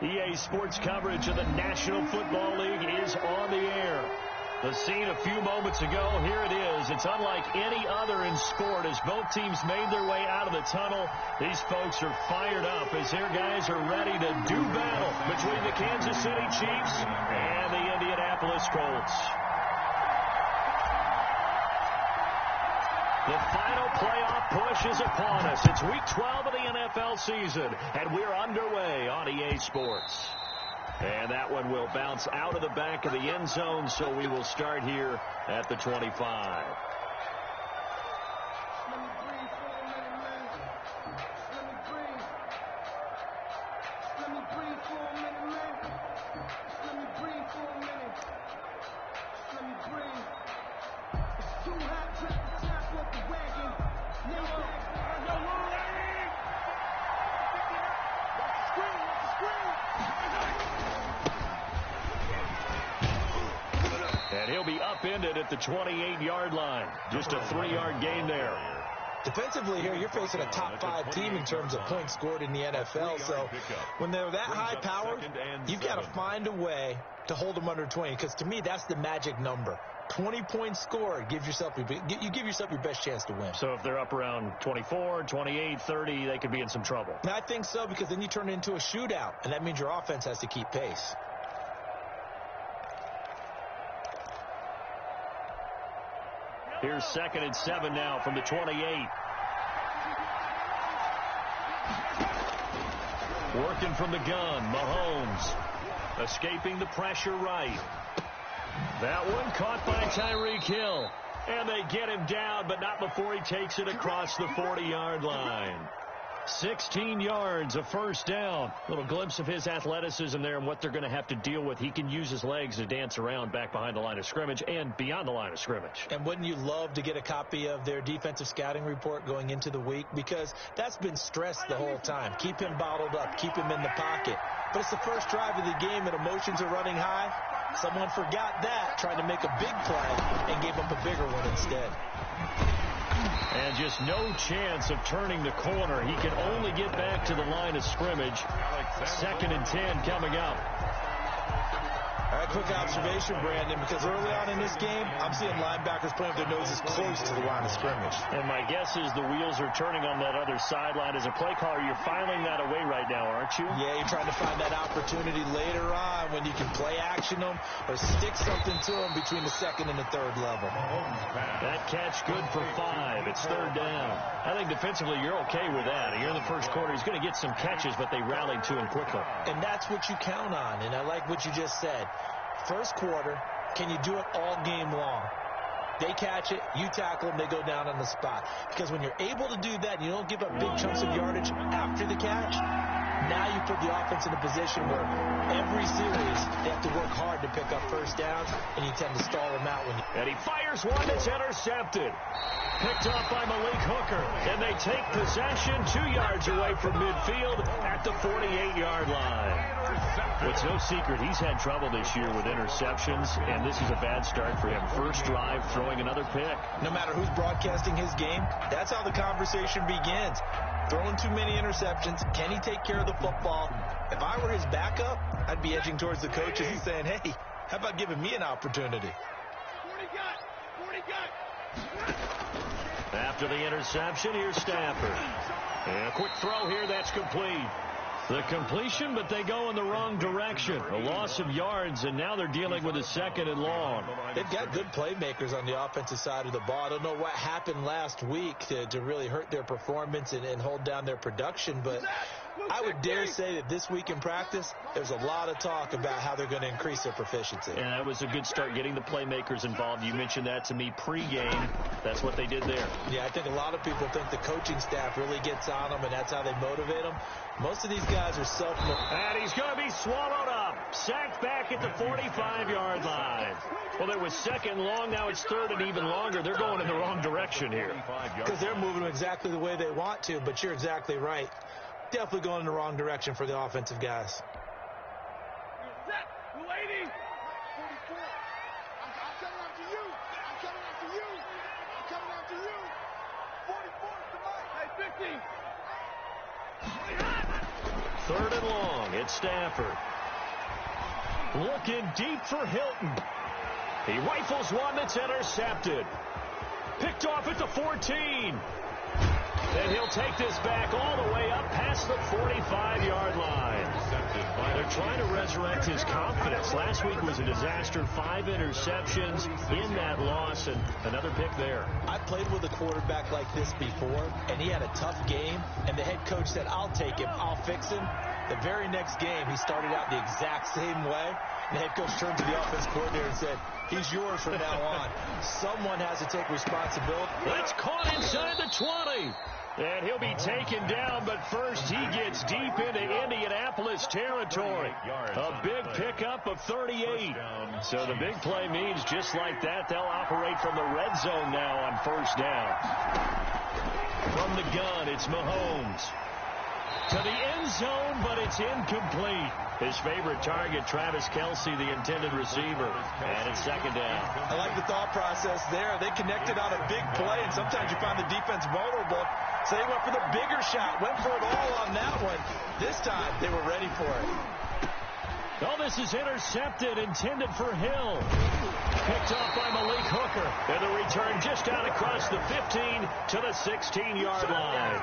EA Sports coverage of the National Football League is on the air. The scene a few moments ago, here it is. It's unlike any other in sport as both teams made their way out of the tunnel. These folks are fired up as their guys are ready to do battle between the Kansas City Chiefs and the Indianapolis Colts. The final playoff push is upon us. It's week 12 of the NFL season, and we're underway on EA Sports. And that one will bounce out of the back of the end zone, so we will start here at the 25. And he'll be upended at the 28-yard line. Just a 3-yard gain there. Defensively here, you're facing a top 5 team in terms of points scored in the NFL. So when they're that high powered, you've got to find a way to hold them under 20. Because to me, that's the magic number. 20 points scored, you give yourself your best chance to win. So if they're up around 24, 28, 30, they could be in some trouble. And I think so, because then you turn it into a shootout, and that means your offense has to keep pace. Here's 2nd and 7 now from the 28. Working from the gun, Mahomes. Escaping the pressure right. That one caught by Tyreek Hill. And they get him down, but not before he takes it across the 40-yard line. 16 yards, a first down. Little glimpse of his athleticism there and what they're going to have to deal with. He can use his legs to dance around back behind the line of scrimmage and beyond the line of scrimmage. And wouldn't you love to get a copy of their defensive scouting report going into the week? Because that's been stressed the whole time. Keep him bottled up. Keep him in the pocket. But it's the first drive of the game and emotions are running high. Someone forgot that, trying to make a big play, and gave up a bigger one instead. And just no chance of turning the corner. He can only get back to the line of scrimmage. 2nd and 10 coming up. All right, quick observation, Brandon, because early on in this game, I'm seeing linebackers playing with their noses close to the line of scrimmage. And my guess is the wheels are turning on that other sideline. As a play caller, you're filing that away right now, aren't you? Yeah, you're trying to find that opportunity later on when you can play action them or stick something to them between the 2nd and the 3rd level. That catch good for 5. It's 3rd down. I think defensively you're okay with that. Here in the first quarter, he's going to get some catches, but they rallied to him quickly. And that's what you count on, and I like what you just said. First quarter, can you do it all game long? They catch it, you tackle them, they go down on the spot. Because when you're able to do that, you don't give up big chunks of yardage after the catch, now you put the offense in a position where every series they have to work hard to pick up first downs, and you tend to stall them out. And he fires one that's intercepted. Picked off by Malik Hooker, and they take possession 2 yards away from midfield at the 48-yard line. It's no secret he's had trouble this year with interceptions, and this is a bad start for him. First drive, throwing another pick. No matter who's broadcasting his game, that's how the conversation begins. Throwing too many interceptions. Can he take care of the football? If I were his backup, I'd be edging towards the coaches and saying, hey, how about giving me an opportunity? After the interception, here's Stafford. And a quick throw here, that's complete. The completion, but they go in the wrong direction. A loss of yards, and now they're dealing with a 2nd and long. They've got good playmakers on the offensive side of the ball. I don't know what happened last week to really hurt their performance and hold down their production, but I would dare say that this week in practice, there's a lot of talk about how they're going to increase their proficiency. And that was a good start, getting the playmakers involved. You mentioned that to me pregame. That's what they did there. Yeah, I think a lot of people think the coaching staff really gets on them, and that's how they motivate them. Most of these guys are self-motivated. And he's going to be swallowed up. Sacked back at the 45-yard line. Well, there was 2nd long. Now it's 3rd and even longer. They're going in the wrong direction here. Because they're moving exactly the way they want to, but you're exactly right. Definitely going in the wrong direction for the offensive guys. 3rd and long. It's Stafford. Looking deep for Hilton. He rifles one that's intercepted. Picked off at the 14. And he'll take this back all the way up past the 45-yard line. They're trying to resurrect his confidence. Last week was a disaster. 5 interceptions in that loss, and another pick there. I've played with a quarterback like this before, and he had a tough game, and the head coach said, I'll take him, I'll fix him. The very next game, he started out the exact same way. The head coach turned to the offense coordinator and said, he's yours from now on. Someone has to take responsibility. That's caught inside the 20. And he'll be taken down, but first he gets deep into Indianapolis territory. A big pickup of 38. So the big play means just like that, they'll operate from the red zone now on 1st down. From the gun, it's Mahomes. To the end zone, but it's incomplete. His favorite target, Travis Kelce, the intended receiver. And it's 2nd down. I like the thought process there. They connected on a big play, and sometimes you find the defense vulnerable. So they went for the bigger shot, went for it all on that one. This time, they were ready for it. Oh, this is intercepted, intended for Hill. Picked off by Malik Hooker. And the return just out across the 15 to the 16-yard line.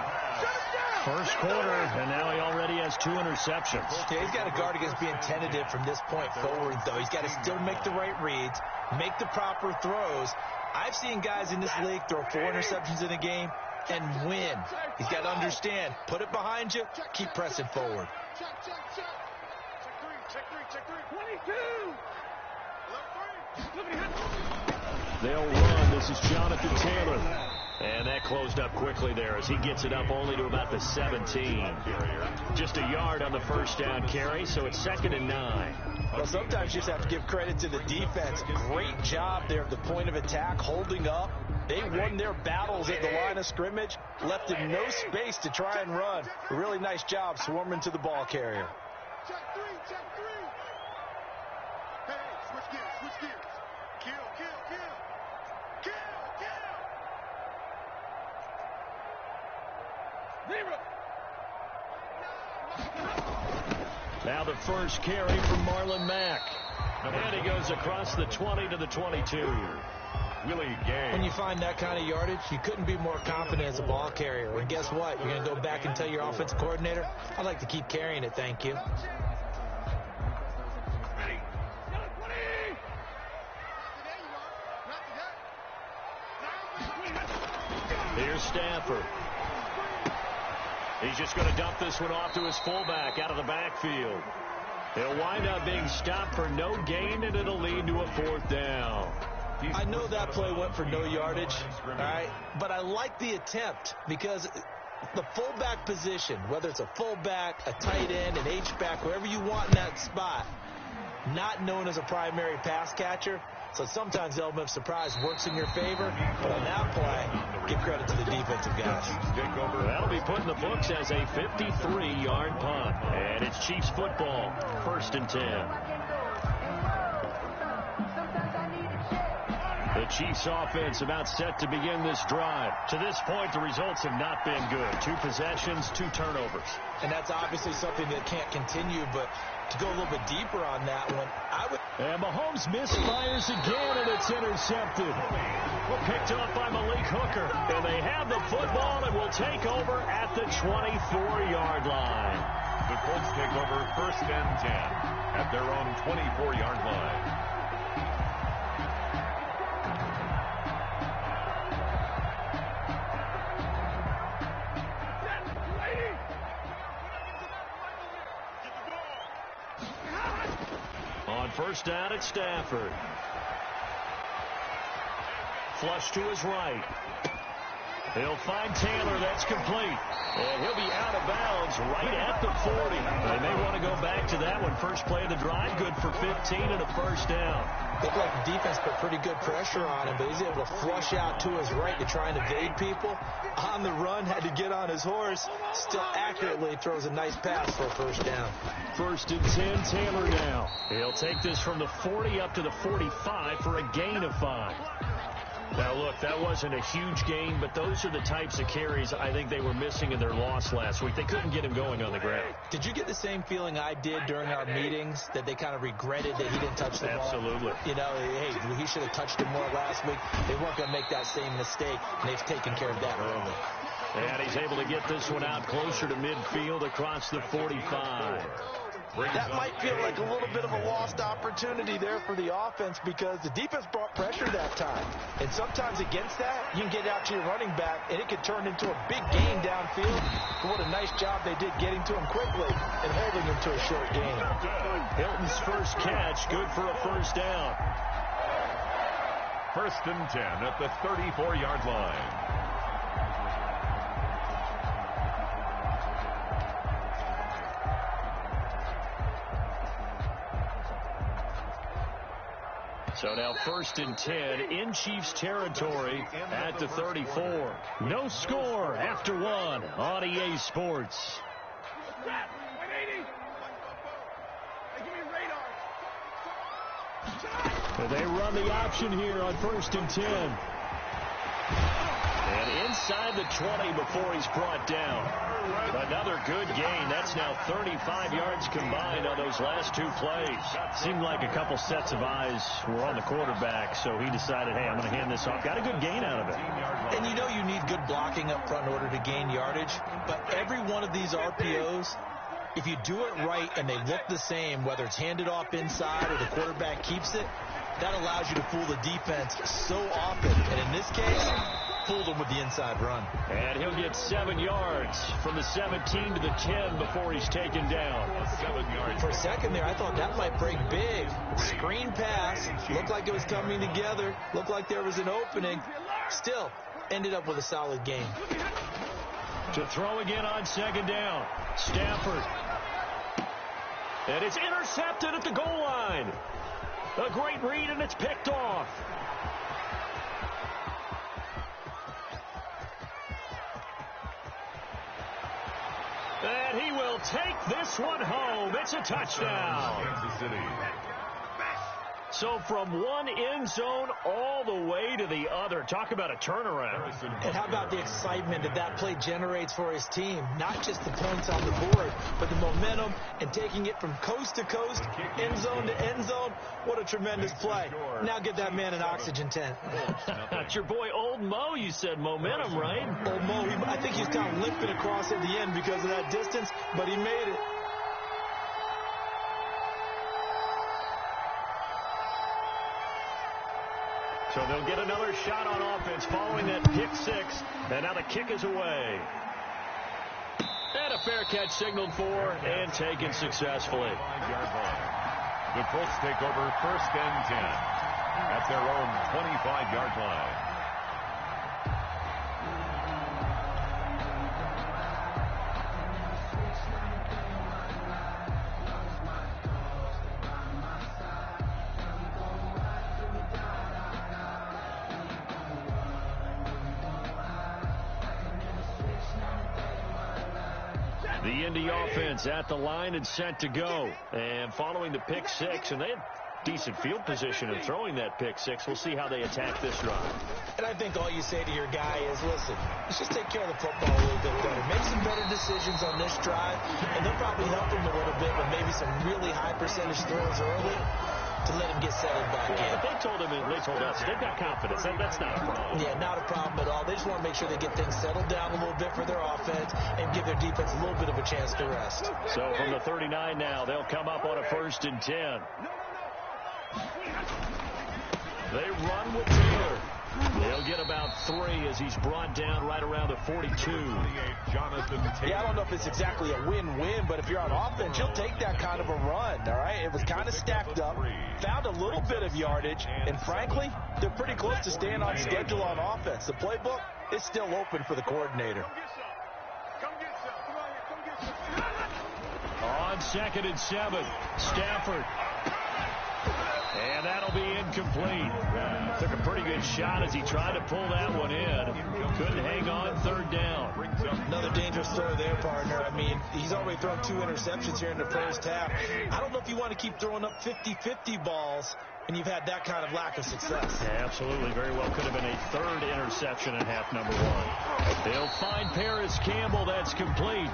1st quarter, and now he already has 2 interceptions. Yeah, he's got to guard against being tentative from this point forward, though. He's got to still make the right reads, make the proper throws. I've seen guys in this league throw 4 interceptions in a game and win. He's got to understand, put it behind you, keep pressing forward. They'll run. This is Jonathan Taylor. And that closed up quickly there as he gets it up only to about the 17. Just a yard on the 1st down carry, so it's 2nd and 9. Well, sometimes you just have to give credit to the defense. Great job there at the point of attack, holding up. They won their battles at the line of scrimmage, left him no space to try and run. A really nice job swarming to the ball carrier. Check 3. Hey, switch gears. Kill. Now the first carry from Marlon Mack. And he goes across the 20 to the 22. Willie Gay. When you find that kind of yardage, you couldn't be more confident as a ball carrier. And guess what? You're going to go back and tell your offensive coordinator, I'd like to keep carrying it, thank you. Here's Stafford. He's just going to dump this one off to his fullback out of the backfield. He'll wind up being stopped for no gain, and it'll lead to a 4th down. I know that play went for no yardage, all right, but I like the attempt because the fullback position, whether it's a fullback, a tight end, an H-back, whoever you want in that spot, not known as a primary pass catcher. So sometimes the element of surprise works in your favor, but on that play, give credit to the defensive guys. That'll be put in the books as a 53-yard punt. And it's Chiefs football, 1st and 10. The Chiefs offense about set to begin this drive. To this point, the results have not been good. 2 possessions, 2 turnovers. And that's obviously something that can't continue, but to go a little bit deeper on that one, I would... And Mahomes misfires again, and it's intercepted. Picked off by Malik Hooker. And they have the football and will take over at the 24-yard line. The Colts take over 1st and 10 at their own 24-yard line. On 1st down, it's Stafford. Flush to his right. He'll find Taylor. That's complete. And he'll be out of bounds right at the 40. They may want to go back to that one. First play of the drive, good for 15 and a 1st down. Looked like the defense put pretty good pressure on him, but he's able to flush out to his right to try and evade people. On the run, had to get on his horse. Still accurately throws a nice pass for a 1st down. 1st and 10, Taylor now. He'll take this from the 40 up to the 45 for a gain of 5. Now, look, that wasn't a huge gain, but those are the types of carries I think they were missing in their loss last week. They couldn't get him going on the ground. Did you get the same feeling I did during our meetings, that they kind of regretted that he didn't touch the ball? Absolutely. You know, hey, he should have touched it more last week. They weren't going to make that same mistake, and they've taken care of that early. And he's able to get this one out closer to midfield across the 45. That might feel like a little bit of a lost opportunity there for the offense, because the defense brought pressure that time. And sometimes against that, you can get out to your running back, and it could turn into a big gain downfield. But what a nice job they did getting to him quickly and holding him to a short gain. Hilton's first catch, good for a first down. 1st and 10 at the 34-yard line. So now 1st and 10 in Chiefs territory at the 34. No score after one on EA Sports. They run the option here on 1st and 10. And inside the 20 before he's brought down. Another good gain. That's now 35 yards combined on those last two plays. Seemed like a couple sets of eyes were on the quarterback, so he decided, hey, I'm going to hand this off. Got a good gain out of it. And you know you need good blocking up front in order to gain yardage, but every one of these RPOs, if you do it right and they look the same, whether it's handed off inside or the quarterback keeps it, that allows you to fool the defense so often. And in this case, fooled him with the inside run. And he'll get 7 yards from the 17 to the 10 before he's taken down. 7 yards. For a second there, I thought that might break big. Screen pass. Looked like it was coming together. Looked like there was an opening. Still, ended up with a solid game. To throw again on 2nd down. Stafford. And it's intercepted at the goal line. A great read, and it's picked off. And he will take this one home. It's a touchdown. Kansas City. So from one end zone all the way to the other. Talk about a turnaround. And how about the excitement that that play generates for his team? Not just the points on the board, but the momentum and taking it from coast to coast, end zone to end zone. What a tremendous play. Now get that man an oxygen tent. That's your boy Old Mo, you said. Momentum, right? Old Mo, I think he's kind of limping across at the end because of that distance, but he made it. So they'll get another shot on offense following that pick six. And now the kick is away. And a fair catch signaled for and taken successfully. The Colts take over 1st and 10 at their own 25-yard line. The Indy offense at the line and set to go. And following the pick six, and they had decent field position in throwing that pick six. We'll see how they attack this drive. And I think all you say to your guy is, listen, let's just take care of the football a little bit better. Make some better decisions on this drive, and they'll probably help him a little bit with maybe some really high percentage throws early to let him get settled back in. But they told us, they've got confidence. That's not a problem. Yeah, not a problem at all. They just want to make sure they get things settled down a little bit for their offense and give their defense a little bit of a chance to rest. So from the 39 now, they'll come up on a 1st and 10. They run with Taylor. They'll get about 3 as he's brought down right around the 42. Yeah, I don't know if it's exactly a win-win, but if you're on offense, you'll take that kind of a run, all right? It was kind of stacked up, found a little bit of yardage, and frankly, they're pretty close to staying on schedule on offense. The playbook is still open for the coordinator. On 2nd and 7, Stafford. And that'll be incomplete. Took a pretty good shot as he tried to pull that one in. Couldn't hang on 3rd down. Another dangerous throw there, partner. I mean, he's already thrown 2 interceptions here in the first half. I don't know if you want to keep throwing up 50-50 balls and you've had that kind of lack of success. Yeah, absolutely. Very well could have been a third interception in half number one. They'll find Paris Campbell. That's complete.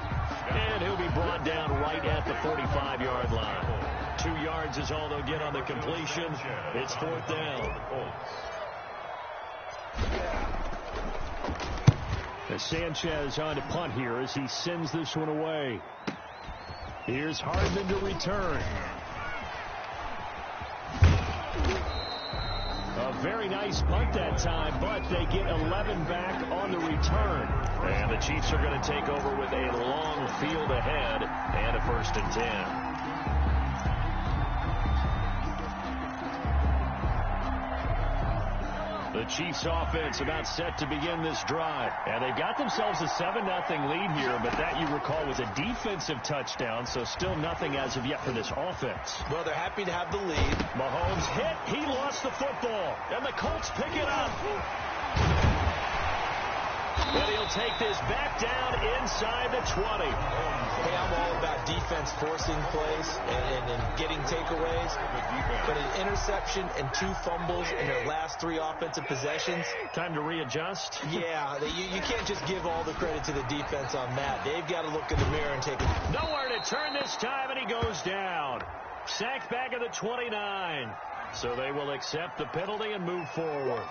And he'll be brought down right at the 45-yard line. 2 yards is all they'll get on the completion. It's 4th down. As Sanchez on to punt here as he sends this one away. Here's Hardman to return. A very nice punt that time, but they get 11 back on the return. And the Chiefs are going to take over with a long field ahead and a 1st and 10. The Chiefs offense about set to begin this drive. And they've got themselves a 7-0 lead here, but that, you recall, was a defensive touchdown, so still nothing as of yet for this offense. Well, they're happy to have the lead. Mahomes hit. He lost the football. And the Colts pick it up. And he'll take this back down inside the 20. Hey, I'm all about defense forcing plays and getting takeaways. But an interception and 2 fumbles in their last 3 offensive possessions. Time to readjust. Yeah, you can't just give all the credit to the defense on that. They've got to look in the mirror and take it. Nowhere to turn this time, and he goes down. Sacked back at the 29. So they will accept the penalty and move forward.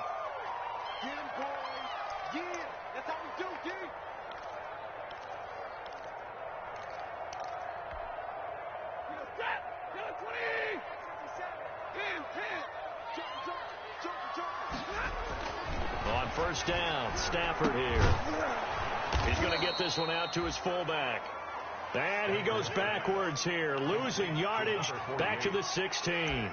Get him, boys. Yeah, that's how we do, G. Get a 20. On 1st down, Stafford here. He's going to get this one out to his fullback. And he goes backwards here, losing yardage back to the 16.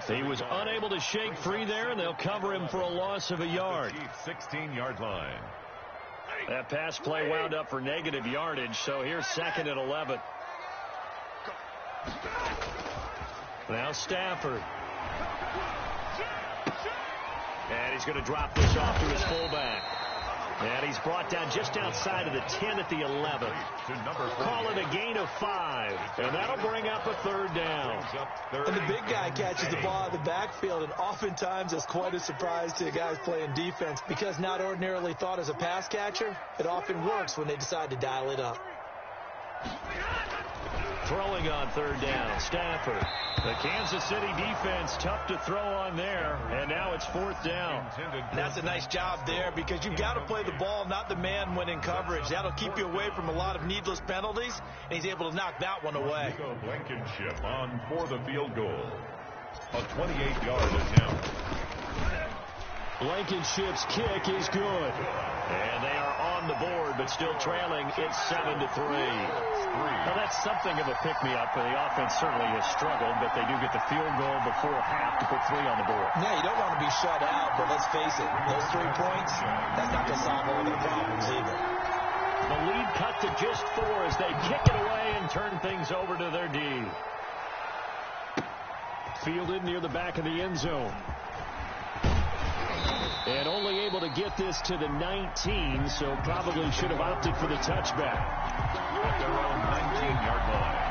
He was unable to shake free there, and they'll cover him for a loss of a yard. 16-yard line. That pass play wound up for negative yardage, so here's 2nd and 11. Now Stafford. And he's going to drop this off to his fullback. And he's brought down just outside of the 10 at the 11. Call it a gain of 5. And that'll bring up a 3rd down. And the big guy catches the ball in the backfield, and oftentimes it's quite a surprise to guys playing defense because not ordinarily thought as a pass catcher, it often works when they decide to dial it up. Throwing on 3rd down, Stafford. The Kansas City defense tough to throw on there, and now it's 4th down. That's a nice job there because you've got to play the ball, not the man when in coverage. That'll keep you away from a lot of needless penalties, and he's able to knock that one away. Blankenship on for the field goal. A 28-yard attempt. Blankenship's kick is good. And they are on the board, but still trailing. It's 7-3. Now, that's something of a pick-me-up. The offense certainly has struggled, but they do get the field goal before half to put 3 on the board. Yeah, you don't want to be shut out, but let's face it, those 3 points, that's not going to solve all their problems either. The lead cut to just 4 as they kick it away and turn things over to their D. Fielded near the back of the end zone. And only able to get this to the 19, so probably should have opted for the touchback. At their own 19-yard line.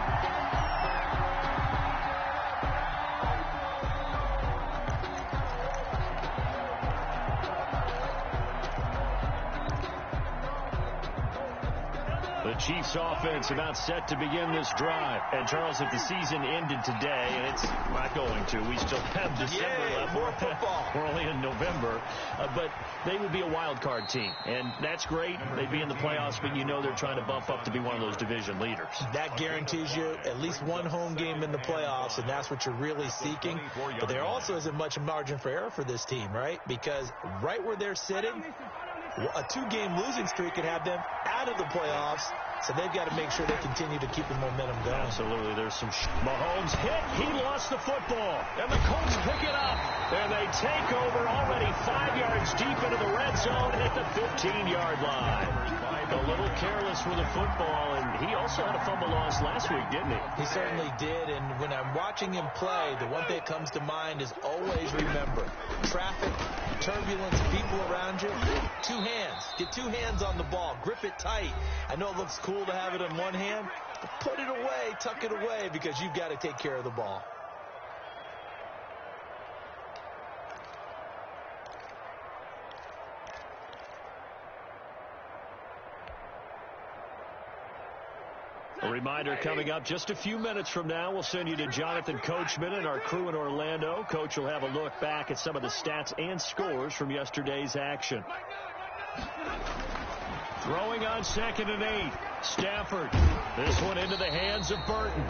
The Chiefs offense about set to begin this drive. And Charles, if the season ended today, and it's not going to, we still have December left. More football. We're only in November. But they would be a wild card team. And that's great. They'd be in the playoffs, but you know they're trying to bump up to be one of those division leaders. That guarantees you at least one home game in the playoffs, and that's what you're really seeking. But there also isn't much margin for error for this team, right? Because right where they're sitting, a 2-game losing streak could have them out of the playoffs, so they've got to make sure they continue to keep the momentum going. Absolutely. There's some Mahomes hit. He lost the football. And the Colts pick it up. And they take over already 5 yards deep into the red zone at the 15-yard line. A little careless with the football, and he also had a fumble loss last week, didn't he? He certainly did, and when I'm watching him play, the one thing that comes to mind is always remember, traffic, turbulence, people around you, 2 hands. Get 2 hands on the ball. Grip it tight. I know it looks cool to have it in one hand, but put it away, tuck it away, because you've got to take care of the ball. A reminder coming up just a few minutes from now, we'll send you to Jonathan Coachman and our crew in Orlando. Coach will have a look back at some of the stats and scores from yesterday's action. Throwing on 2nd and 8. Stafford. This one into the hands of Burton.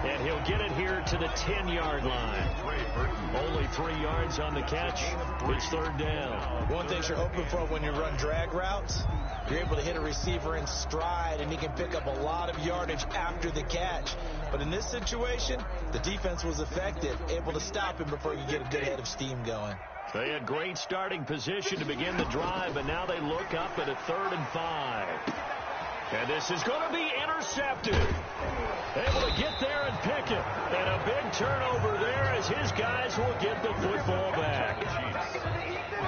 And he'll get it here to the 10-yard line. Only 3 yards on the catch. It's 3rd down. One thing you're hoping for when you run drag routes, you're able to hit a receiver in stride, and he can pick up a lot of yardage after the catch. But in this situation, the defense was effective, able to stop him before you get a good head of steam going. They had great starting position to begin the drive, but now they look up at a 3rd and 5. And this is going to be intercepted. Able to get there and pick it. And a big turnover there as his guys will get the football back.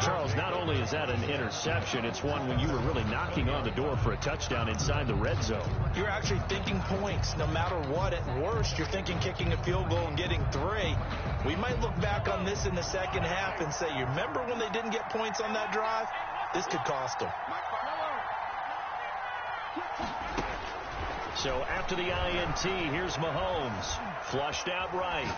Charles, not only is that an interception, it's one when you were really knocking on the door for a touchdown inside the red zone. You're actually thinking points no matter what. At worst, you're thinking kicking a field goal and getting 3. We might look back on this in the second half and say, you remember when they didn't get points on that drive? This could cost them. So after the INT, here's Mahomes. Flushed out right.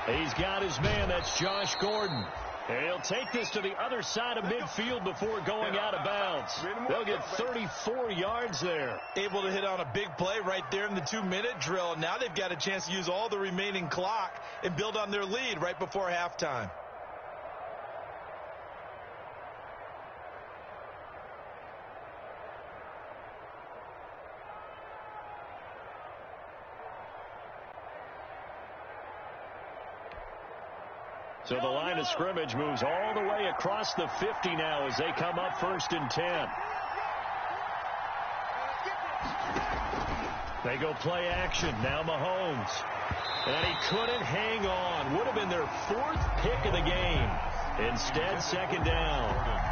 He's got his man. That's Josh Gordon. And he'll take this to the other side of midfield before going out of bounds. They'll get 34 yards there. Able to hit on a big play right there in the 2-minute drill. Now they've got a chance to use all the remaining clock and build on their lead right before halftime. So the line of scrimmage moves all the way across the 50 now as they come up 1st and 10. They go play action. Now Mahomes. And he couldn't hang on. Would have been their 4th pick of the game. Instead, 2nd down.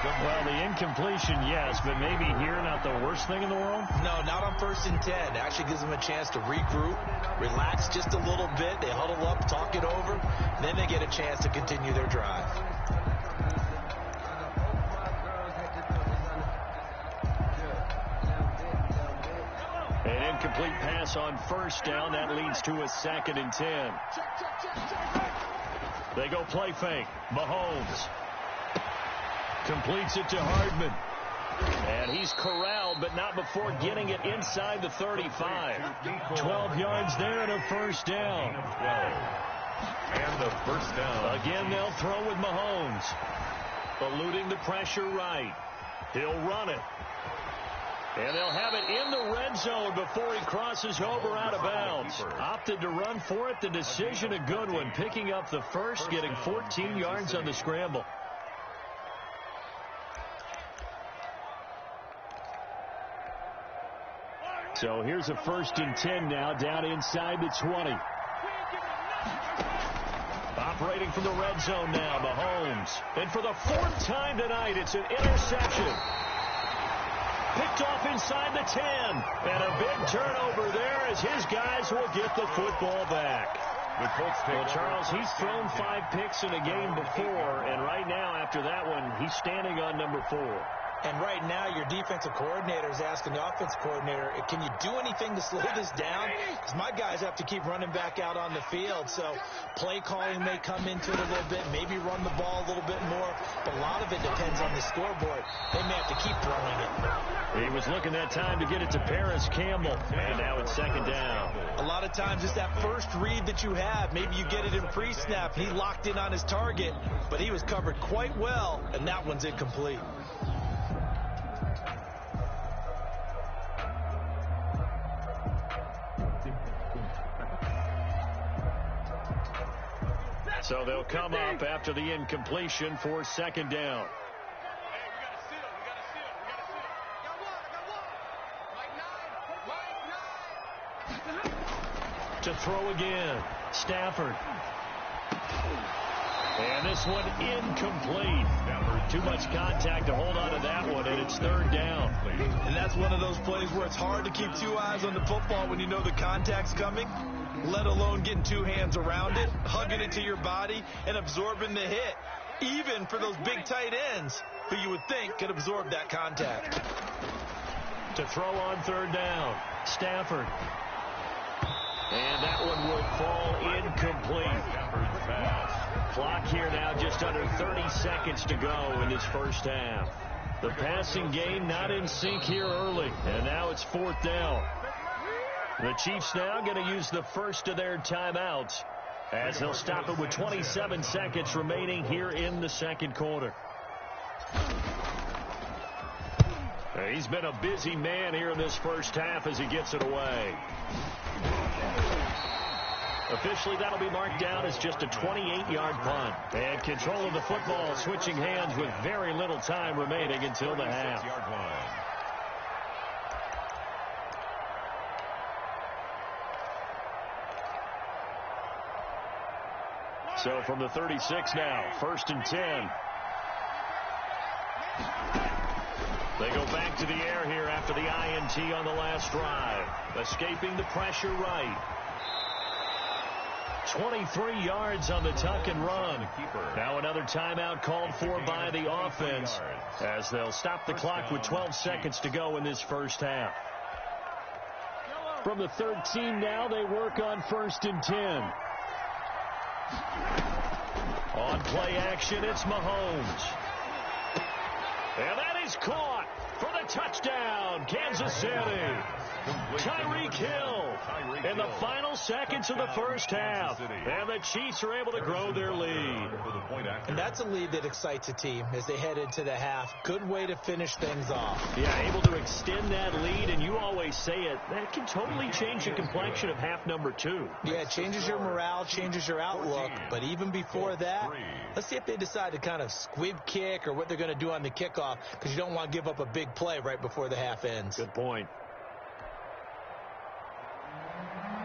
Well, the incompletion, yes, but maybe here not the worst thing in the world? No, not on 1st and 10. It actually gives them a chance to regroup, relax just a little bit. They huddle up, talk it over. Then they get a chance to continue their drive. An incomplete pass on 1st down. That leads to a 2nd and 10. They go play fake. Mahomes completes it to Hardman. And he's corralled, but not before getting it inside the 35. 12 yards there and a 1st down. And the 1st down. Again, they'll throw with Mahomes. Eluding the pressure right. He'll run it. And they'll have it in the red zone before he crosses over out of bounds. Opted to run for it. The decision a good one. Picking up the 1st, getting 14 yards on the scramble. So here's a 1st and 10 now down inside the 20. Operating from the red zone now, Mahomes. And for the 4th time tonight, it's an interception. Picked off inside the 10. And a big turnover there as his guys will get the football back. Well, Charles, he's thrown 5 picks in a game before, and right now after that one, he's standing on number 4. And right now, your defensive coordinator is asking the offensive coordinator, can you do anything to slow this down? Because my guys have to keep running back out on the field. So play calling may come into it a little bit, maybe run the ball a little bit more. But a lot of it depends on the scoreboard. They may have to keep throwing it. He was looking that time to get it to Paris Campbell. And now it's 2nd down. A lot of times it's that first read that you have. Maybe you get it in pre-snap. He locked in on his target, but he was covered quite well, and that one's incomplete. So they'll come up after the incompletion for 2nd down. To throw again, Stafford. And this one incomplete. Too much contact to hold on to that one, and it's 3rd down. And that's one of those plays where it's hard to keep 2 eyes on the football when you know the contact's coming, let alone getting 2 hands around it, hugging it to your body, and absorbing the hit, even for those big tight ends who you would think could absorb that contact. To throw on third down, Stafford. And that one will fall incomplete. Clock here now just under 30 seconds to go in this first half. The passing game not in sync here early. And now it's fourth down. The Chiefs now going to use the first of their timeouts as they'll stop it with 27 seconds remaining here in the second quarter. He's been a busy man here in this first half as he gets it away. Officially, that'll be marked down as just a 28-yard punt. And control of the football switching hands with very little time remaining until the half. So from the 36 now, 1st and 10. They go back to the air here after the INT on the last drive. Escaping the pressure right. 23 yards on the tuck and run. Now another timeout called for by the offense as they'll stop the clock with 12 seconds to go in this first half. From the 13 now, they work on 1st and 10. On play action, it's Mahomes. And that is caught for the touchdown, Kansas City. Tyreek Hill in the final seconds of the first half. And the Chiefs are able to grow their lead. And that's a lead that excites a team as they head into the half. Good way to finish things off. Yeah, able to extend that lead, and you always say it, that can totally change the complexion of half number 2. Yeah, it changes your morale, changes your outlook. But even before that, let's see if they decide to kind of squib kick or what they're going to do on the kickoff, because you don't want to give up a big play right before the half ends. Good point.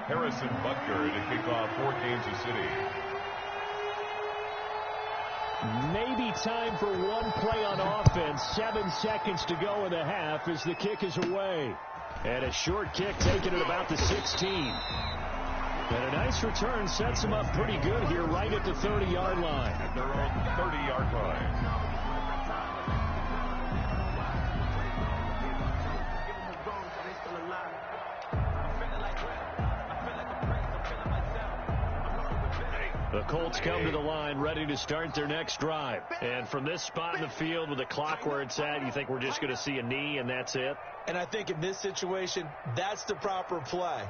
Harrison Butker to kick off for Kansas City. Maybe time for one play on offense. 7 seconds to go in the half as the kick is away. And a short kick taken at about the 16. And a nice return sets them up pretty good here right at the 30-yard line. At their own 30-yard line. The Colts come to the line ready to start their next drive. And from this spot in the field with the clock where it's at, you think we're just going to see a knee and that's it? And I think in this situation, that's the proper play.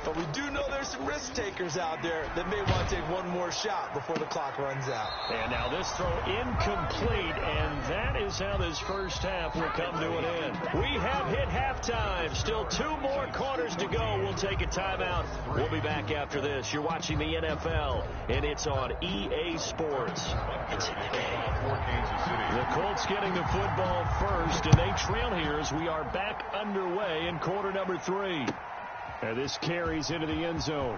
But we do know there's some risk takers out there that may want to take one more shot before the clock runs out. And now this throw incomplete, and that is how this first half will come to an end. We have hit halftime. Still 2 more quarters to go. We'll take a timeout. We'll be back after this. You're watching the NFL, and it's on EA Sports. The Colts getting the football first, and they trail here as we are back underway in quarter number 3. And this carries into the end zone.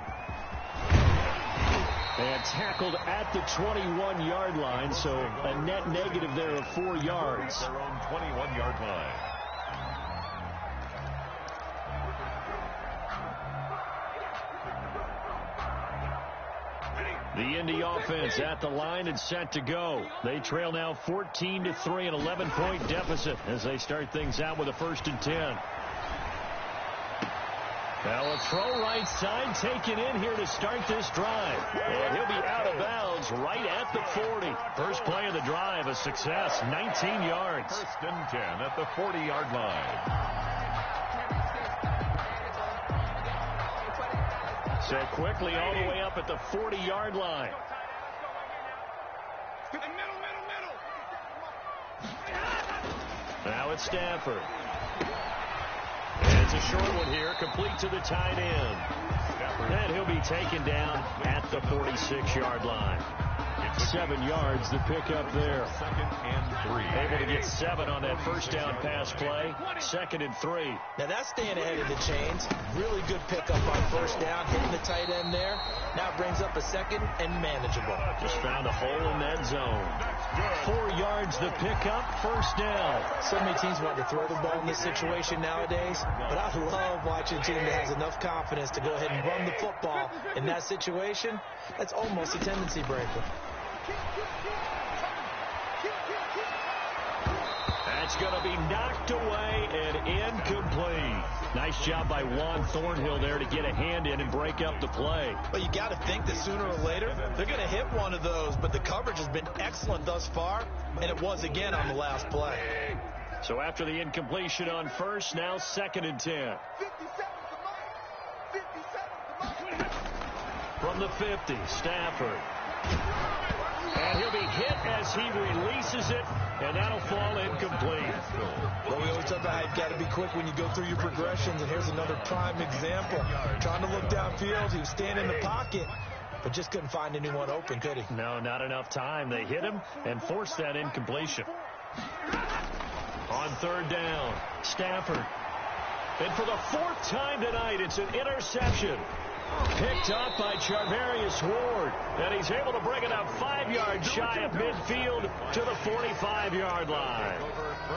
And tackled at the 21-yard line, so a net negative there of 4 yards. Their own 21-yard line. The Indy offense at the line and set to go. They trail now 14-3, an 11-point deficit as they start things out with a 1st and 10. Now a throw right side taken in here to start this drive. And he'll be out of bounds right at the 40. First play of the drive, a success, 19 yards. 1st and 10 at the 40-yard line. Set quickly all the way up at the 40-yard line. Now it's Stafford. And it's a short one here, complete to the tight end. And he'll be taken down at the 46-yard line. 7 yards, the pickup there. 2nd and 3. Able to get 7 on that first down pass play. 2nd and 3. Now that's staying ahead of the chains. Really good pickup on first down, hitting the tight end there. Now brings up a 2nd and manageable. Just found a hole in that zone. 4 yards, the pickup, first down. So many teams want to throw the ball in this situation nowadays, but I love watching a team that has enough confidence to go ahead and run the football in that situation. That's almost a tendency breaker. That's going to be knocked away and incomplete. Nice job by Juan Thornhill there to get a hand in and break up the play. Well, you got to think that sooner or later they're going to hit one of those, but the coverage has been excellent thus far, and it was again on the last play. So after the incompletion on first, now 2nd and 10. From the 50, Stafford. And he'll be hit as he releases it, and that'll fall incomplete. Well, we always talk about how you've got to be quick when you go through your progressions, and here's another prime example. Trying to look downfield, he was standing in the pocket, but just couldn't find anyone open, could he? No, not enough time. They hit him and forced that incompletion. On 3rd down, Stafford. And for the 4th time tonight, it's an interception. Picked up by Charvarius Ward, and he's able to bring it up 5 yards shy of midfield to the 45-yard line.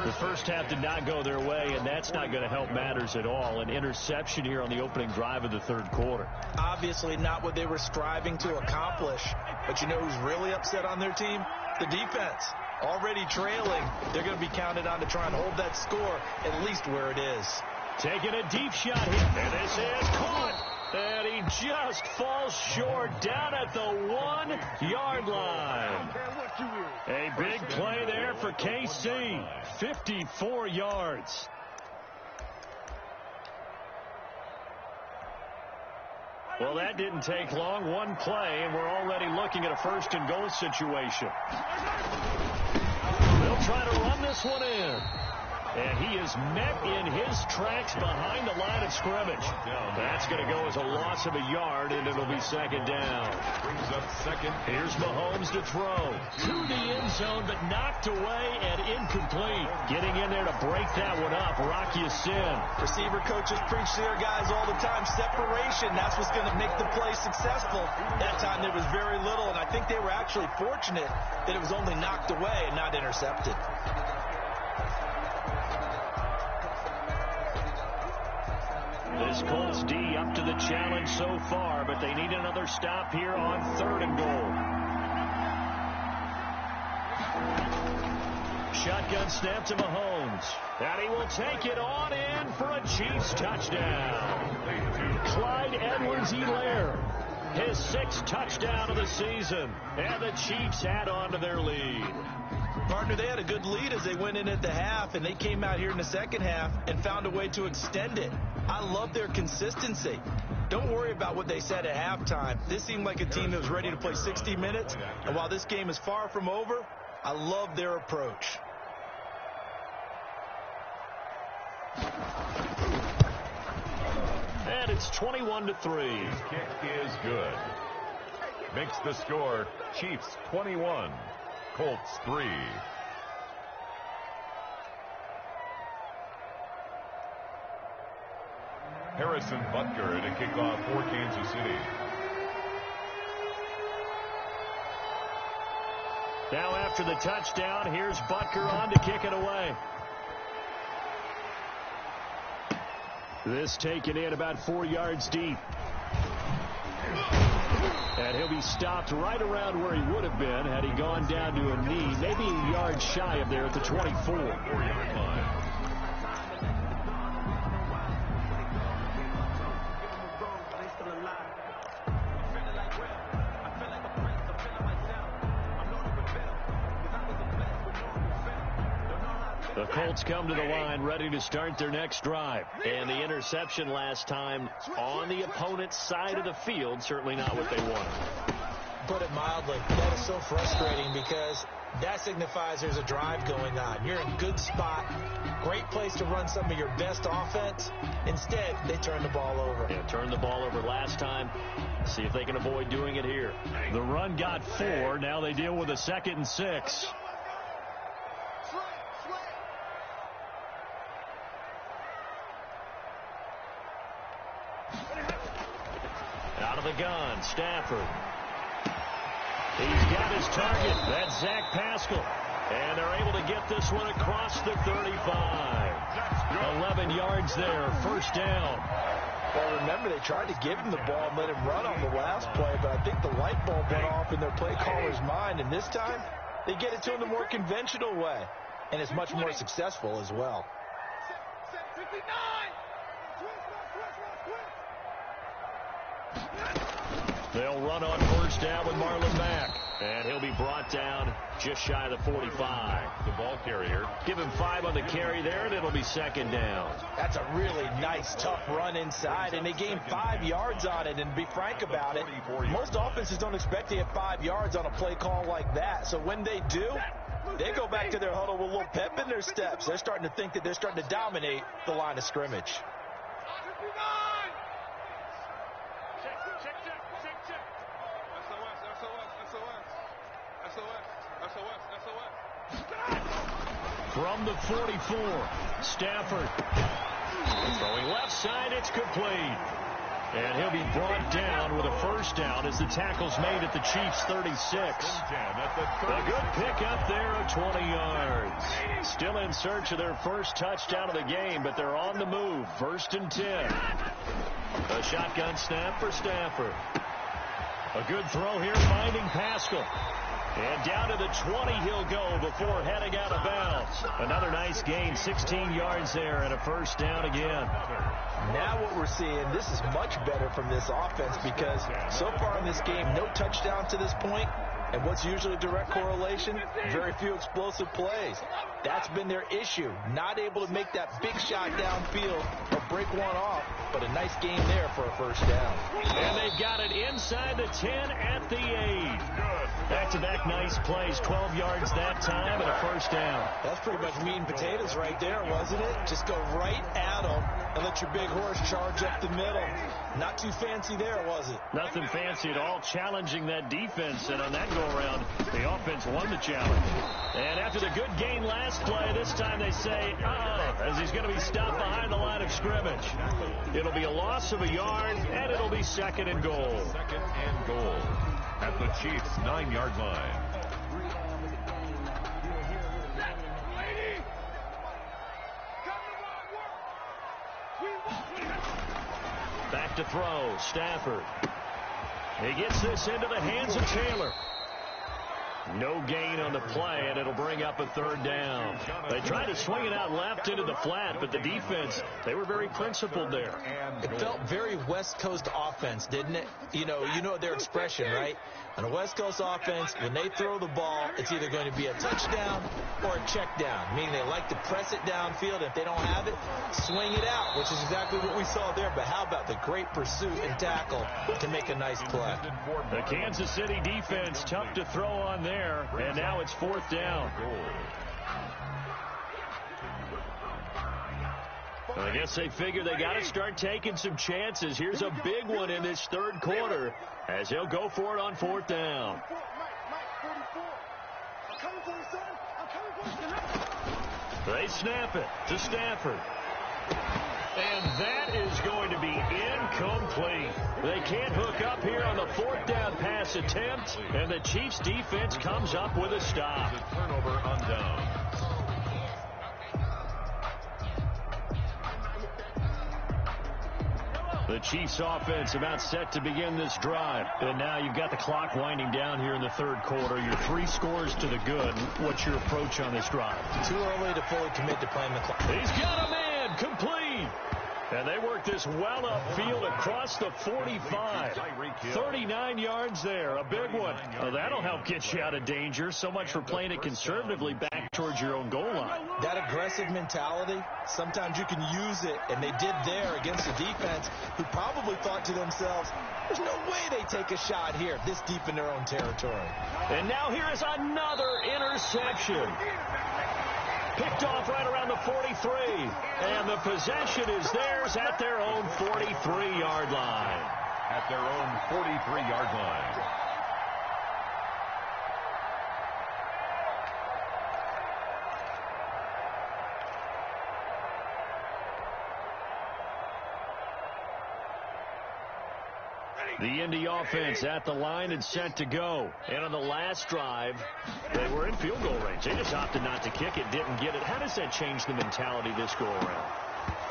The first half did not go their way, and that's not going to help matters at all. An interception here on the opening drive of the 3rd quarter. Obviously not what they were striving to accomplish, but you know who's really upset on their team? The defense. Already trailing, they're going to be counted on to try and hold that score at least where it is. Taking a deep shot here, and this is caught. And he just falls short down at the 1-yard line. A big play there for KC. 54 yards. Well, that didn't take long. One play, and we're already looking at a 1st and goal situation. They'll try to run this one in. And he is met in his tracks behind the line of scrimmage. That's going to go as a loss of a yard, and it'll be 2nd down. Brings up 2nd. Here's Mahomes to throw. To the end zone, but knocked away and incomplete. Getting in there to break that one up, Rocky Sin. Receiver coaches preach to their guys all the time. Separation, that's what's going to make the play successful. That time there was very little, and I think they were actually fortunate that it was only knocked away and not intercepted. This Colts D up to the challenge so far, but they need another stop here on 3rd and goal. Shotgun snap to Mahomes. And he will take it on in for a Chiefs touchdown. Clyde Edwards-Helaire, his 6th touchdown of the season. And the Chiefs add on to their lead. Partner, they had a good lead as they went in at the half, and they came out here in the 2nd half and found a way to extend it. I love their consistency. Don't worry about what they said at halftime. This seemed like a team that was ready to play 60 minutes, and while this game is far from over, I love their approach. And it's 21-3. His kick is good. Makes the score Chiefs 21, Colts 3. Harrison Butker to kick off for Kansas City. Now after the touchdown, here's Butker on to kick it away. This taken in about 4 yards deep. And he'll be stopped right around where he would have been had he gone down to a knee, maybe a yard shy of there at the 24. 4-yard line. The Colts come to the line ready to start their next drive. And the interception last time on the opponent's side of the field, certainly not what they wanted. Put it mildly, that is so frustrating because that signifies there's a drive going on. You're in a good spot, great place to run some of your best offense. Instead, they turn the ball over. Yeah, turned the ball over last time. See if they can avoid doing it here. The run got 4. Now they deal with a 2nd and 6. Out of the gun, Stafford. He's got his target. That's Zach Pascal. And they're able to get this one across the 35. 11 yards there, 1st down. Well, remember, they tried to give him the ball and let him run on the last play, but I think the light bulb went off in their play caller's mind, and this time they get it to him the more conventional way. and is much more successful as well. They'll run on first down with Marlon Mack. And he'll be brought down just shy of the 45. The ball carrier. Give him 5 on the carry there, and it'll be second down. That's a really nice, tough run inside, and they gained 5 yards on it. And to be frank about it, most offenses don't expect to get 5 yards on a play call like that. So when they do, they go back to their huddle with a little pep in their steps. They're starting to think that they're starting to dominate the line of scrimmage. From the 44, Stafford. Throwing left side, it's complete. And he'll be brought down with a first down as the tackle's made at the Chiefs' 36. A good pickup there of 20 yards. Still in search of their first touchdown of the game, but they're on the move. 1st and 10. A shotgun snap for Stafford. A good throw here, finding Pascal. And down to the 20 he'll go before heading out of bounds. Another nice gain, 16 yards there, and a first down again. Now what we're seeing, this is much better from this offense because so far in this game, no touchdown to this point. And what's usually a direct correlation? Very few explosive plays. That's been their issue. Not able to make that big shot downfield or break one off, but a nice game there for a first down. And they've got it inside the 10 at the 8. Back-to-back nice plays, 12 yards that time and a first down. That's pretty much meat and potatoes right there, wasn't it? Just go right at them and let your big horse charge up the middle. Not too fancy there, was it? Nothing fancy at all, challenging that defense. And on that go-around, the offense won the challenge. And after the good gain last play, this time they say, as he's going to be stopped behind the line of scrimmage. It'll be a loss of a yard, and it'll be 2nd and goal. 2nd and goal at the Chiefs' 9-yard line. Back to throw, Stafford. He gets this into the hands of Taylor. No gain on the play, and it'll bring up a 3rd down. They tried to swing it out left into the flat, but the defense, they were very principled there. It felt very West Coast offense, didn't it? You know their expression, right? On a West Coast offense, when they throw the ball, it's either going to be a touchdown or a check down, meaning they like to press it downfield. If they don't have it, swing it out, which is exactly what we saw there. But how about the great pursuit and tackle to make a nice play? The Kansas City defense, tough to throw on there, and now it's 4th down. I guess they figure they got to start taking some chances. Here's a big one in this 3rd quarter as he'll go for it on 4th down. They snap it to Stafford. And that is going to be incomplete. They can't hook up here on the 4th down pass attempt, and the Chiefs defense comes up with a stop. The turnover on down. The Chiefs offense about set to begin this drive. And now you've got the clock winding down here in the 3rd quarter. You're 3 scores to the good. What's your approach on this drive? Too early to fully commit to playing the clock. He's got a man complete. And they work this well upfield across the 45. 39 yards there, a big one. Well, that'll help get you out of danger. So much for playing it conservatively back towards your own goal line. That aggressive mentality, sometimes you can use it, and they did there against the defense who probably thought to themselves, there's no way they take a shot here this deep in their own territory. And now here is another interception. Picked off right around the 43. And the possession is theirs at their own 43-yard line. At their own 43-yard line. The Indy offense at the line and set to go. And on the last drive, they were in field goal range. They just opted not to kick it, didn't get it. How does that change the mentality this go around?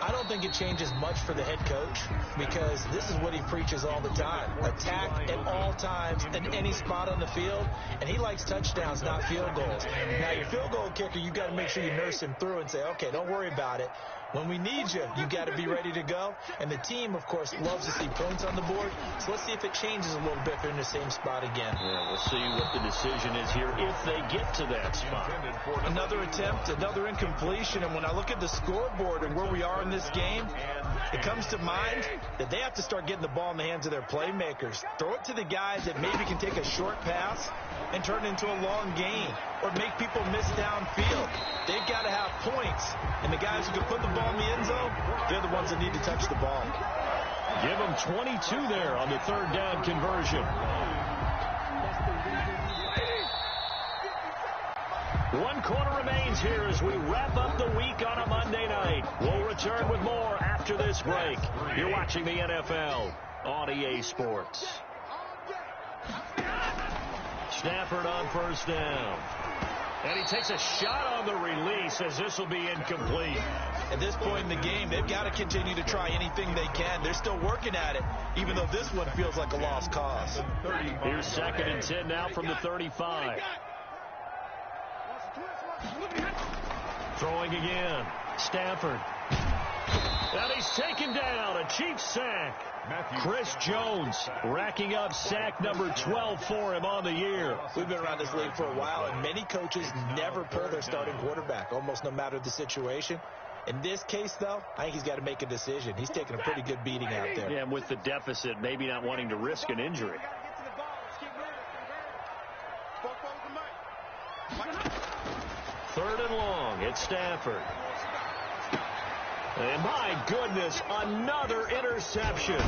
I don't think it changes much for the head coach because this is what he preaches all the time. Attack at all times in any spot on the field, and he likes touchdowns, not field goals. Now, your field goal kicker, you got to make sure you nurse him through and say, okay, don't worry about it. When we need you, you got to be ready to go. And the team, of course, loves to see points on the board. So let's see if it changes a little bit if they're in the same spot again. Yeah, we'll see what the decision is here if they get to that spot. Another attempt, another incompletion. And when I look at the scoreboard and where we are in this game, it comes to mind that they have to start getting the ball in the hands of their playmakers. Throw it to the guys that maybe can take a short pass and turn it into a long gain or make people miss downfield. They've got to have points. And the guys who can put the ball in the end zone, they're the ones that need to touch the ball. Give them 22 there on the third down conversion. 1 quarter remains here as we wrap up the week on a Monday night. We'll return with more after this break. You're watching the NFL on EA Sports. Stafford on first down. And he takes a shot on the release as this will be incomplete. At this point in the game, they've got to continue to try anything they can. They're still working at it, even though this one feels like a lost cause. Here's 2nd and 10 now from the 35. Throwing again. Stafford. And he's taken down. A Chiefs sack. Chris Jones racking up sack number 12 for him on the year. We've been around this league for a while, and many coaches never pull their starting quarterback, almost no matter the situation. In this case, though, I think he's got to make a decision. He's taking a pretty good beating out there. Yeah, and with the deficit, maybe not wanting to risk an injury. 3rd and long. It's Stafford. And my goodness, another interception.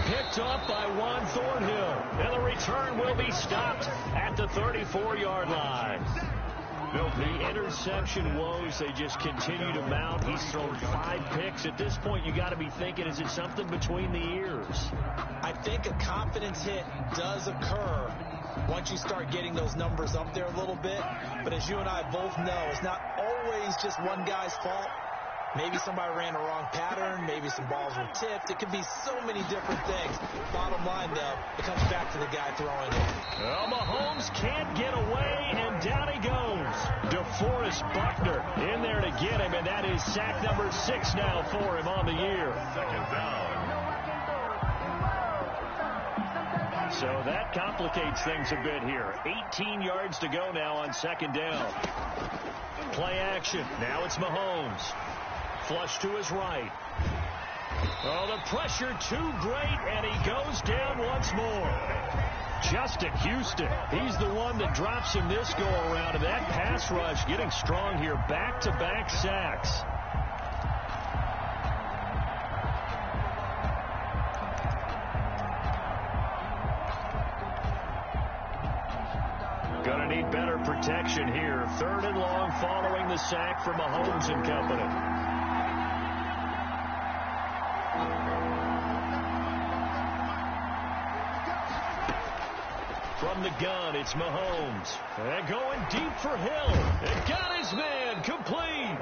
Picked off by Juan Thornhill. And the return will be stopped at the 34-yard line. The interception woes, they just continue to mount. He's thrown 5 picks. At this point, you got to be thinking, is it something between the ears? I think a confidence hit does occur once you start getting those numbers up there a little bit. But as you and I both know, it's not always just one guy's fault. Maybe somebody ran a wrong pattern. Maybe some balls were tipped. It could be so many different things. Bottom line, though, it comes back to the guy throwing it. Well, Mahomes can't get away, and down he goes. DeForest Buckner in there to get him, and that is sack number 6 now for him on the year. 2nd down. So that complicates things a bit here. 18 yards to go now on 2nd down. Play action. Now it's Mahomes. Flush to his right. Oh, the pressure too great, and he goes down once more. Justin Houston, he's the one that drops him this go-around, and that pass rush getting strong here. Back-to-back sacks. Gonna need better protection here. 3rd and long following the sack from Mahomes and company. From the gun, it's Mahomes. And going deep for Hill. And got his man complete.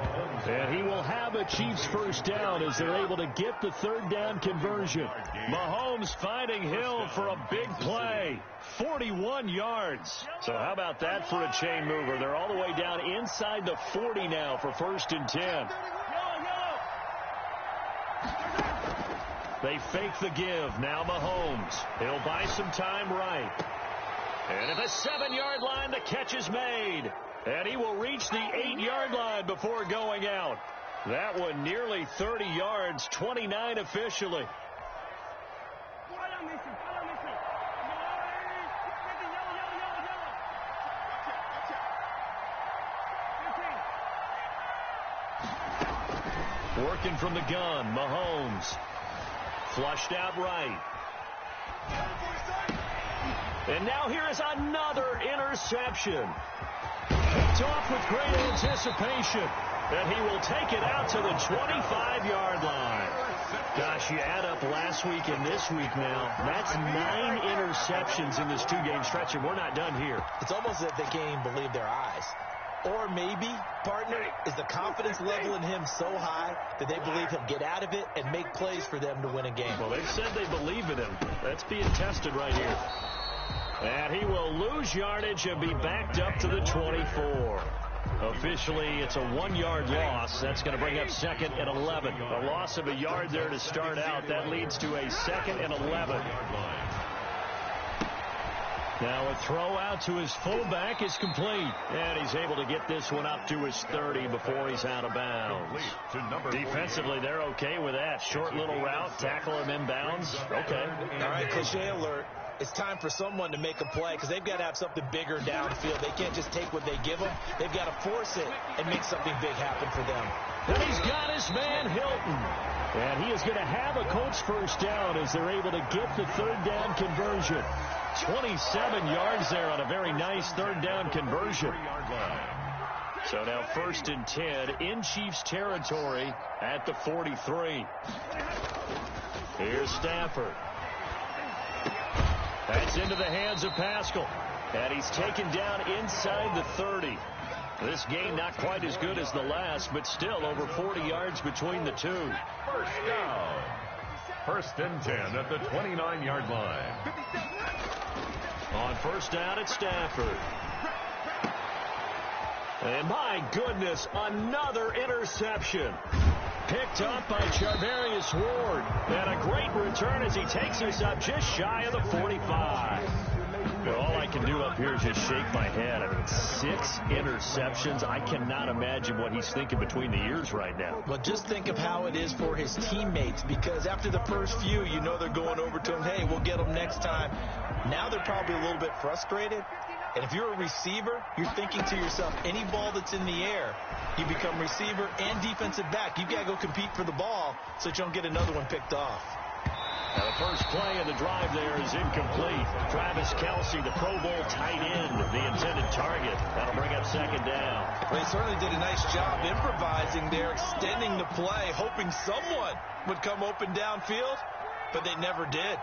And he will have a Chiefs first down as they're able to get the 3rd down conversion. Mahomes finding Hill for a big play. 41 yards. So how about that for a chain mover? They're all the way down inside the 40 now for 1st and 10. They fake the give. Now Mahomes. He'll buy some time right. And at the 7-yard line, the catch is made. And he will reach the 8-yard line before going out. That one nearly 30 yards, 29 officially. Working from the gun, Mahomes. Flushed out right. And now here is another interception. Picked off with great anticipation. And he will take it out to the 25-yard line. Gosh, you add up last week and this week now. That's 9 interceptions in this 2-game stretch, and we're not done here. It's almost as if they can't even believe their eyes. Or maybe, partner, is the confidence level in him so high that they believe he'll get out of it and make plays for them to win a game. Well, they've said they believe in him. That's being tested right here. And he will lose yardage and be backed up to the 24. Officially, it's a 1-yard loss. That's going to bring up 2nd and 11. A loss of a yard there to start out. That leads to a 2nd and 11. Now a throw out to his fullback is complete. And he's able to get this one up to his 30 before he's out of bounds. Defensively, they're okay with that. Short little route, tackle him inbounds. Okay. All right, cliche alert. It's time for someone to make a play because they've got to have something bigger downfield. They can't just take what they give them. They've got to force it and make something big happen for them. And he's got his man, Hilton. And he is going to have a Colts first down as they're able to get the 3rd down conversion. 27 yards there on a very nice 3rd down conversion. So now 1st and 10 in Chiefs territory at the 43. Here's Stafford. That's into the hands of Pascal. And he's taken down inside the 30. This game not quite as good as the last, but still over 40 yards between the two. First down. 1st and 10 at the 29-yard line. On 1st down, it's Stafford. And my goodness, another interception. Picked up by Charvarius Ward. And a great return as he takes us up just shy of the 45. Well, all I can do up here is just shake my head. I mean, 6 interceptions. I cannot imagine what he's thinking between the ears right now. Well, just think of how it is for his teammates, because after the first few, you know they're going over to him, hey, we'll get them next time. Now they're probably a little bit frustrated. And if you're a receiver, you're thinking to yourself, any ball that's in the air, you become receiver and defensive back. You've got to go compete for the ball so that you don't get another one picked off. Now the first play of the drive there is incomplete. Travis Kelce, the Pro Bowl tight end, the intended target. That'll bring up 2nd down. Well, they certainly did a nice job improvising there, extending the play, hoping someone would come open downfield, but they never did.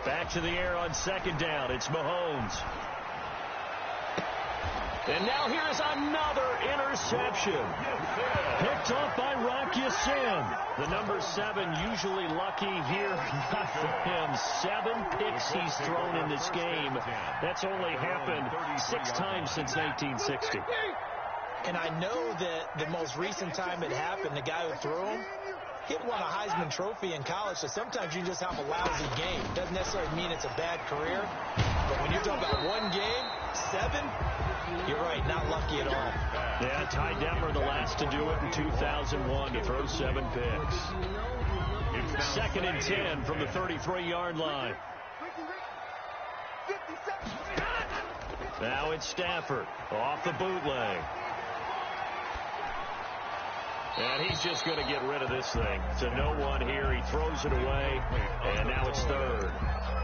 Back to the air on 2nd down. It's Mahomes. And now here is another interception. Picked off by Rock Ya-Sin. The number 7 usually lucky here. Not for him. 7 picks he's thrown in this game. That's only happened 6 times since 1960. And I know that the most recent time it happened, the guy who threw him, he won a Heisman Trophy in college, so sometimes you just have a lousy game. Doesn't necessarily mean it's a bad career, but when you're talking about one game, 7, you're right, not lucky at all. Yeah, Ty Detmer, the last to do it in 2001, to throw 7 picks. 2nd and 10 from the 33-yard line. Now it's Stafford off the bootleg. And he's just going to get rid of this thing. To no one here. He throws it away, and now it's 3rd.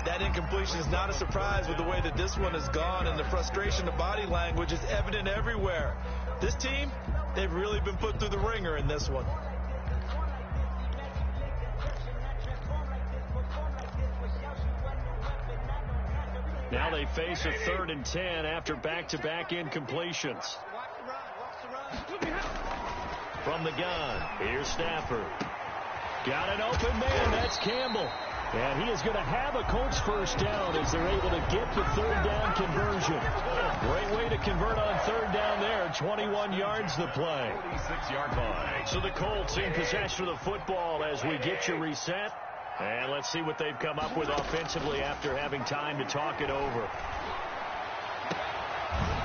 That incompletion is not a surprise with the way that this one has gone, and the frustration, the body language is evident everywhere. This team, they've really been put through the ringer in this one. Now they face a 3rd and 10 after back-to-back incompletions. From the gun, here's Stafford. Got an open man, that's Campbell. And he is going to have a Colts first down as they're able to get the 3rd down conversion. Great way to convert on 3rd down there. 21 yards the play. 46-yard line. So the Colts in possession of the football as we get you reset. And let's see what they've come up with offensively after having time to talk it over.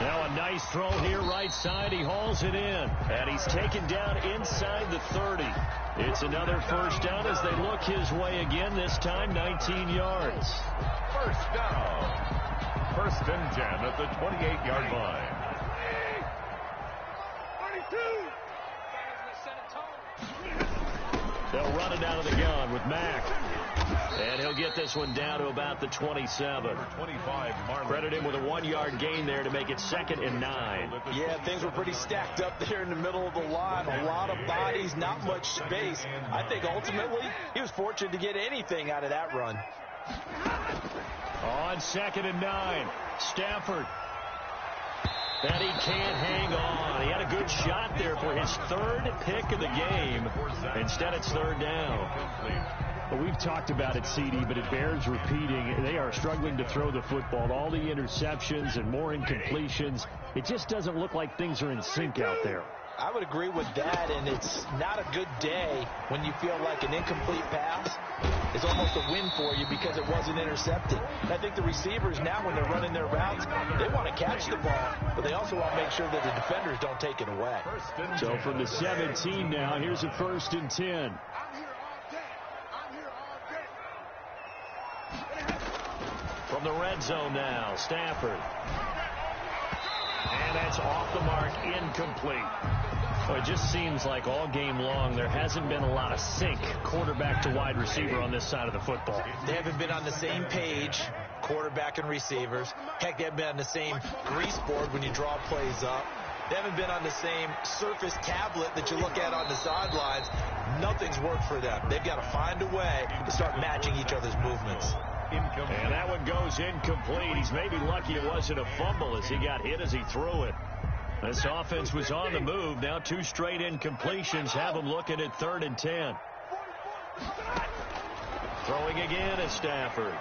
Now a nice throw here right side. He hauls it in. And he's taken down inside the 30. It's another first down as they look his way again, this time 19 yards. First down. 1st and 10 at the 28-yard line. They'll run it out of the gun with Mack. And he'll get this one down to about the 27. 25, Marlon. Credit him with a 1-yard gain there to make it 2nd and 9. Yeah, things were pretty stacked up there in the middle of the line. A lot of bodies, not much space. I think ultimately he was fortunate to get anything out of that run. On 2nd and 9, Stafford. And he can't hang on. He had a good shot there for his 3rd pick of the game. Instead, it's 3rd down. Well, we've talked about it, CD, but it bears repeating. They are struggling to throw the football. All the interceptions and more incompletions. It just doesn't look like things are in sync out there. I would agree with that, and it's not a good day when you feel like an incomplete pass is almost a win for you because it wasn't intercepted. And I think the receivers now, when they're running their routes, they want to catch the ball, but they also want to make sure that the defenders don't take it away. So from the 17 now, here's a 1st and 10. From the red zone now, Stafford. And that's off the mark, incomplete. Well, it just seems like all game long there hasn't been a lot of sync quarterback to wide receiver on this side of the football. They haven't been on the same page, quarterback and receivers. Heck, they haven't been on the same grease board when you draw plays up. They haven't been on the same surface tablet that you look at on the sidelines. Nothing's worked for them. They've got to find a way to start matching each other's movements. And that one goes incomplete. He's maybe lucky it wasn't a fumble as he got hit as he threw it. This offense was on the move. Now 2 straight incompletions have them looking at 3rd and 10. Throwing again is Stafford.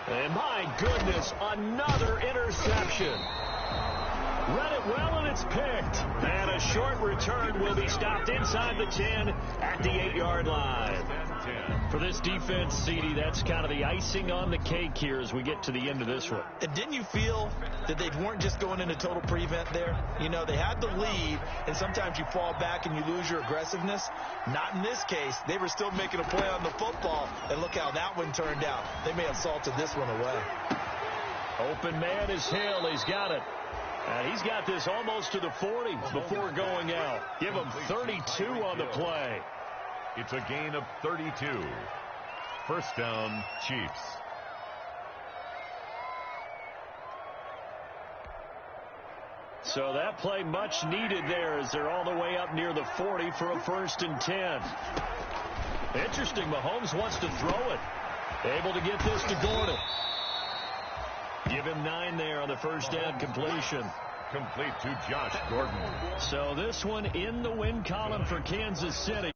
And my goodness, another interception. Read it well, and it's picked. And a short return will be stopped inside the 10 at the 8-yard line. For this defense, CD, that's kind of the icing on the cake here as we get to the end of this one. And didn't you feel that they weren't just going into total prevent there? You know, they had the lead, and sometimes you fall back and you lose your aggressiveness. Not in this case. They were still making a play on the football, and look how that one turned out. They may have salted this one away. Open man is Hill. He's got it. And he's got this almost to the 40 before going out. Give him 32 on the play. It's a gain of 32. 1st down, Chiefs. So that play much needed there as they're all the way up near the 40 for a 1st and 10. Interesting, Mahomes wants to throw it. Able to get this to Gordon. Give him 9 there on the 1st down completion. Complete to Josh Gordon. So this one in the win column for Kansas City.